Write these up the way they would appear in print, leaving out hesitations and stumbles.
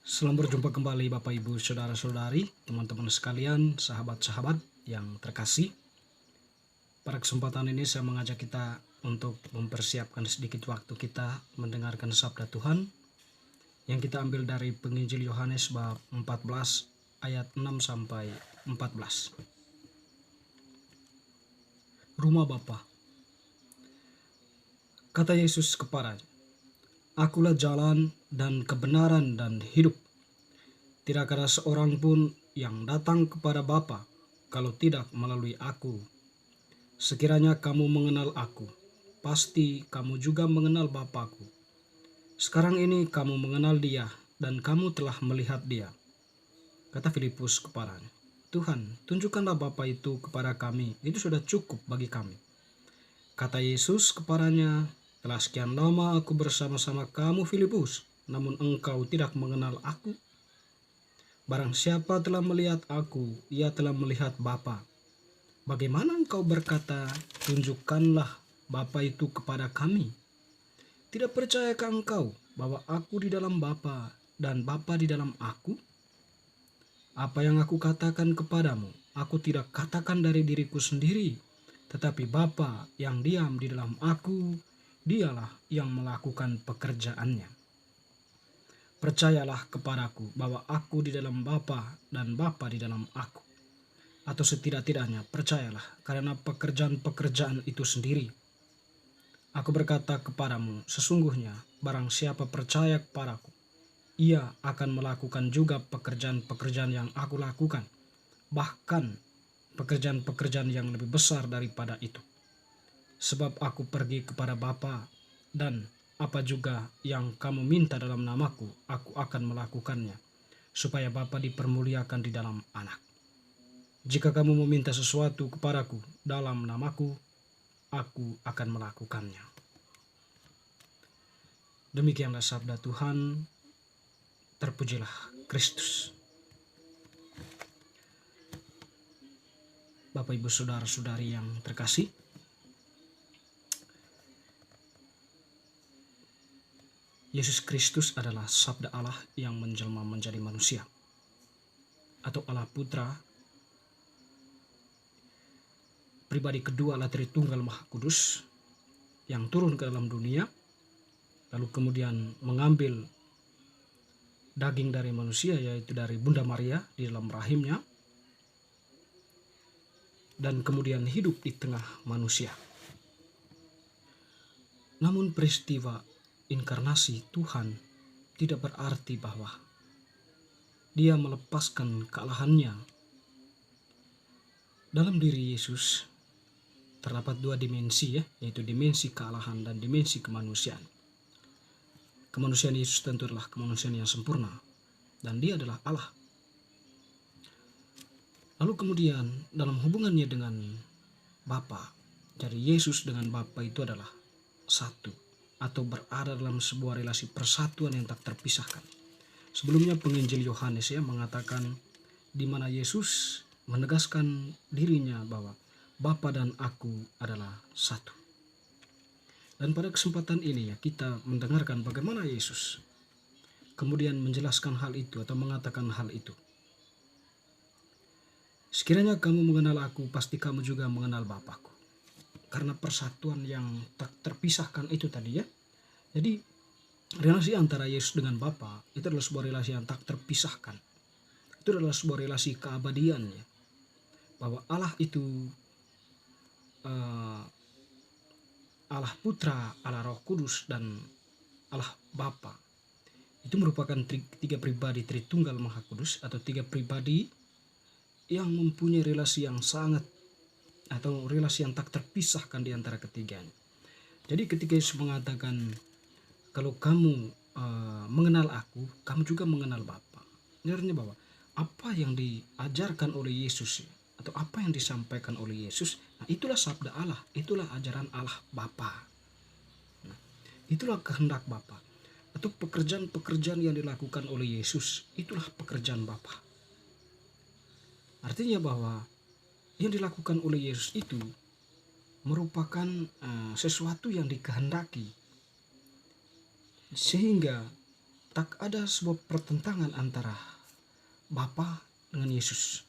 Selamat berjumpa kembali Bapak Ibu Saudara-saudari, teman-teman sekalian, sahabat-sahabat yang terkasih. Pada kesempatan ini saya mengajak kita untuk mempersiapkan sedikit waktu kita mendengarkan sabda Tuhan yang kita ambil dari Penginjil Yohanes bab 14 ayat 6 sampai 14. Rumah Bapa. Kata Yesus kepadanya, "Akulah jalan dan kebenaran dan hidup. Tidak ada seorang pun yang datang kepada Bapa kalau tidak melalui aku. Sekiranya kamu mengenal aku, pasti kamu juga mengenal Bapakku. Sekarang ini kamu mengenal Dia dan kamu telah melihat Dia." Kata Filipus kepadanya, "Tuhan, tunjukkanlah Bapa itu kepada kami, itu sudah cukup bagi kami." Kata Yesus kepadanya, "Telah sekian lama aku bersama-sama kamu, Filipus, namun engkau tidak mengenal aku? Barang siapa telah melihat aku, ia telah melihat Bapa. Bagaimana engkau berkata, 'Tunjukkanlah Bapa itu kepada kami'? Tidak percayakah engkau bahwa aku di dalam Bapa dan Bapa di dalam aku? Apa yang aku katakan kepadamu, aku tidak katakan dari diriku sendiri, tetapi Bapa yang diam di dalam aku, Dialah yang melakukan pekerjaannya. Percayalah kepadaku bahwa aku di dalam Bapa dan Bapa di dalam aku. Atau setidak-tidaknya percayalah karena pekerjaan-pekerjaan itu sendiri. Aku berkata kepadamu, sesungguhnya barang siapa percaya kepadaku, ia akan melakukan juga pekerjaan-pekerjaan yang aku lakukan, bahkan pekerjaan-pekerjaan yang lebih besar daripada itu. Sebab aku pergi kepada Bapa, dan apa juga yang kamu minta dalam namaku, aku akan melakukannya, supaya Bapa dipermuliakan di dalam Anak. Jika kamu meminta sesuatu kepadaku dalam namaku, aku akan melakukannya." Demikianlah sabda Tuhan. Terpujilah Kristus. Bapak Ibu Saudara-saudari yang terkasih, Yesus Kristus adalah sabda Allah yang menjelma menjadi manusia, atau Allah Putra, pribadi kedua Allah Tritunggal Maha Kudus, yang turun ke dalam dunia, lalu kemudian mengambil daging dari manusia, yaitu dari Bunda Maria di dalam rahimnya, dan kemudian hidup di tengah manusia. Namun peristiwa inkarnasi Tuhan tidak berarti bahwa Dia melepaskan kealahannya. Dalam diri Yesus terdapat dua dimensi, yaitu dimensi kealahan dan dimensi kemanusiaan. Kemanusiaan Yesus tentu adalah kemanusiaan yang sempurna, dan Dia adalah Allah. Lalu kemudian dalam hubungannya dengan Bapa, jadi Yesus dengan Bapa itu adalah satu, atau berada dalam sebuah relasi persatuan yang tak terpisahkan. Sebelumnya penginjil Yohanes mengatakan di mana Yesus menegaskan dirinya bahwa Bapa dan aku adalah satu. Dan pada kesempatan ini kita mendengarkan bagaimana Yesus kemudian menjelaskan hal itu atau mengatakan hal itu. Sekiranya kamu mengenal aku, pasti kamu juga mengenal Bapakku. Karena persatuan yang tak terpisahkan itu tadi Jadi relasi antara Yesus dengan Bapa itu adalah sebuah relasi yang tak terpisahkan. Itu adalah sebuah relasi keabadian bahwa Allah itu Allah Putra, Allah Roh Kudus, dan Allah Bapa itu merupakan tiga pribadi Tritunggal Maha Kudus, atau tiga pribadi yang mempunyai relasi yang sangat, atau relasi yang tak terpisahkan di antara ketiganya. Jadi ketika Yesus mengatakan, kalau kamu mengenal aku, kamu juga mengenal Bapa. Ini artinya bahwa apa yang diajarkan oleh Yesus atau apa yang disampaikan oleh Yesus, nah itulah sabda Allah, itulah ajaran Allah Bapa. Nah, itulah kehendak Bapa, atau pekerjaan-pekerjaan yang dilakukan oleh Yesus, itulah pekerjaan Bapa. Artinya bahwa yang dilakukan oleh Yesus itu merupakan sesuatu yang dikehendaki, sehingga tak ada sebuah pertentangan antara Bapa dengan Yesus.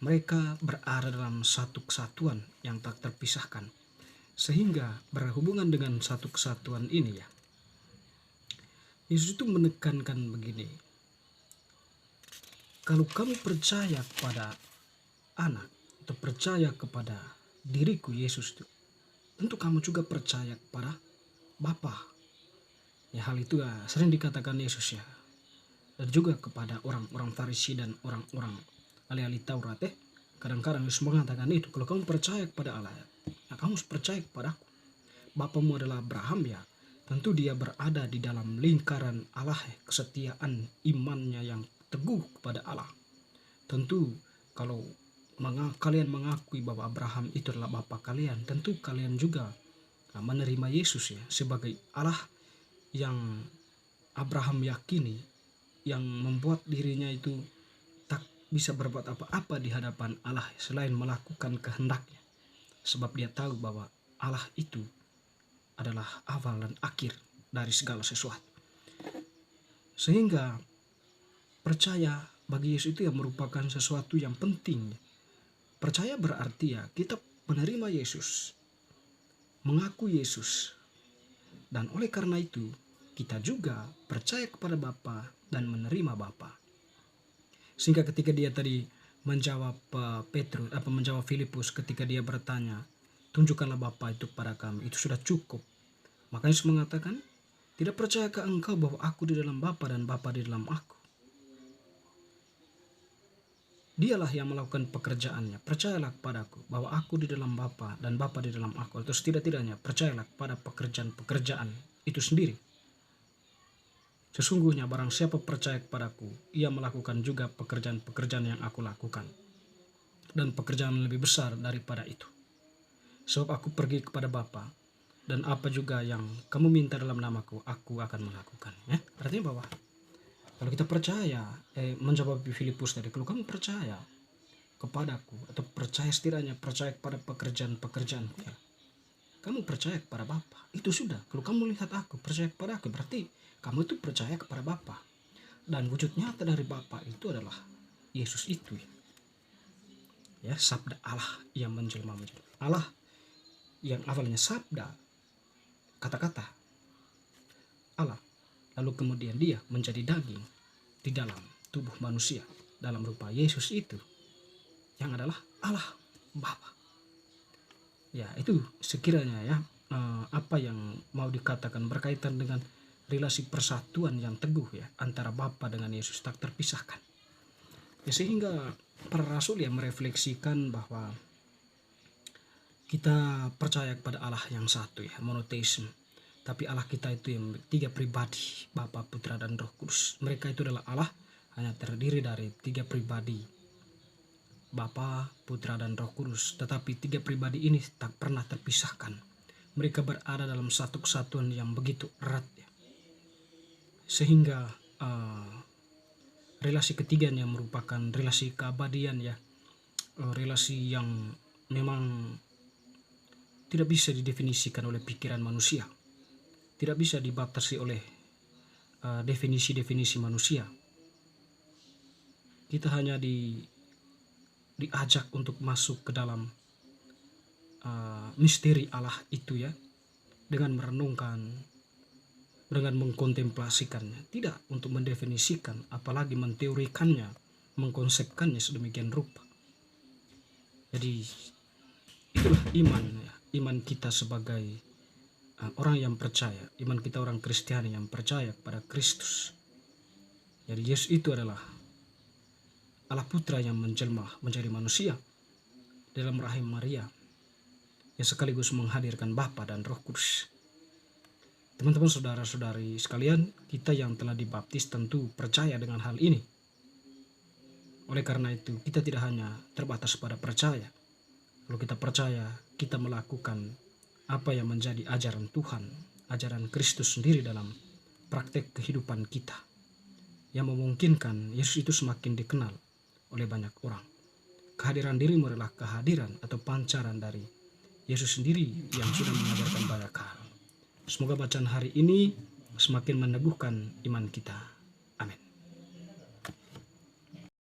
Mereka berada dalam satu kesatuan yang tak terpisahkan. Sehingga berhubungan dengan satu kesatuan ini ya, Yesus itu menekankan begini. Kalau kamu percaya kepada anak atau percaya kepada diriku Yesus itu, tentu kamu juga percaya kepada Bapa. Ya, hal itu ya sering dikatakan Yesus ya. Dan juga kepada orang-orang Farisi dan orang-orang ahli-ahli Taurat kadang-kadang Yesus mengatakan itu, kalau kamu percaya kepada Allah, ya kamu harus percaya kepada aku. Bapamu adalah Abraham ya, tentu dia berada di dalam lingkaran Allah, kesetiaan imannya yang teguh kepada Allah. Tentu kalau kalian mengakui bahwa Abraham itu adalah bapa kalian, tentu kalian juga menerima Yesus ya sebagai Allah yang Abraham yakini, yang membuat dirinya itu tak bisa berbuat apa-apa di hadapan Allah selain melakukan kehendaknya. Sebab dia tahu bahwa Allah itu adalah awal dan akhir dari segala sesuatu. Sehingga percaya bagi Yesus itu yang merupakan sesuatu yang penting. Percaya berarti ya kita menerima Yesus, mengaku Yesus, dan oleh karena itu kita juga percaya kepada Bapa dan menerima Bapa. Sehingga ketika dia tadi menjawab menjawab Filipus ketika dia bertanya, tunjukkanlah Bapa itu kepada kami, itu sudah cukup. Makanya Yesus mengatakan, tidak percayakah engkau bahwa aku di dalam Bapa dan Bapa di dalam aku? Dialah yang melakukan pekerjaannya. Percayalah kepadaku bahwa aku di dalam Bapa dan Bapa di dalam aku. Atau setidak-tidaknya percayalah kepada pekerjaan-pekerjaan itu sendiri. Sesungguhnya barang siapa percaya kepadaku, ia melakukan juga pekerjaan-pekerjaan yang aku lakukan. Dan pekerjaan lebih besar daripada itu. Sebab aku pergi kepada Bapa, dan apa juga yang kamu minta dalam namaku, aku akan melakukan. Ya? Artinya bahwa kalau kita percaya, menjawab Filipus tadi, kalau kamu percaya kepadaku, atau percaya setidaknya percaya kepada pekerjaan-pekerjaanku, ya, kamu percaya kepada Bapa. Itu sudah. Kalau kamu lihat aku, percaya kepada aku, berarti kamu itu percaya kepada Bapa. Dan wujud nyata dari Bapa itu adalah Yesus itu. Ya, sabda Allah yang menjelma menjadi Allah, yang awalnya sabda, kata-kata Allah, lalu kemudian dia menjadi daging di dalam tubuh manusia dalam rupa Yesus itu, yang adalah Allah Bapa. Ya, itu sekiranya ya apa yang mau dikatakan berkaitan dengan relasi persatuan yang teguh ya antara Bapa dengan Yesus tak terpisahkan. Ya, sehingga para rasul yang merefleksikan bahwa kita percaya kepada Allah yang satu ya, monoteisme. Tapi Allah kita itu yang tiga pribadi, Bapa, Putra, dan Roh Kudus. Mereka itu adalah Allah hanya terdiri dari tiga pribadi, Bapa, Putra, dan Roh Kudus. Tetapi tiga pribadi ini tak pernah terpisahkan. Mereka berada dalam satu kesatuan yang begitu erat ya. Sehingga relasi ketiganya merupakan relasi keabadian ya, relasi yang memang tidak bisa didefinisikan oleh pikiran manusia, tidak bisa dibatasi oleh definisi-definisi manusia. Kita hanya diajak untuk masuk ke dalam misteri Allah itu ya, dengan merenungkan, dengan mengkontemplasikannya, tidak untuk mendefinisikan, apalagi menteorikannya, mengkonsepkannya sedemikian rupa. Jadi itulah iman ya, iman kita sebagai orang yang percaya, iman kita orang Kristiani yang percaya kepada Kristus. Jadi Yesus itu adalah Allah Putra yang menjelma menjadi manusia dalam rahim Maria, yang sekaligus menghadirkan Bapa dan Roh Kudus. Teman-teman, saudara-saudari sekalian, kita yang telah dibaptis tentu percaya dengan hal ini. Oleh karena itu, kita tidak hanya terbatas pada percaya. Kalau kita percaya, kita melakukan apa yang menjadi ajaran Tuhan, ajaran Kristus sendiri dalam praktek kehidupan kita, yang memungkinkan Yesus itu semakin dikenal oleh banyak orang. Kehadiran dirimu adalah kehadiran atau pancaran dari Yesus sendiri yang sudah mengajarkan banyak hal. Semoga bacaan hari ini semakin meneguhkan iman kita.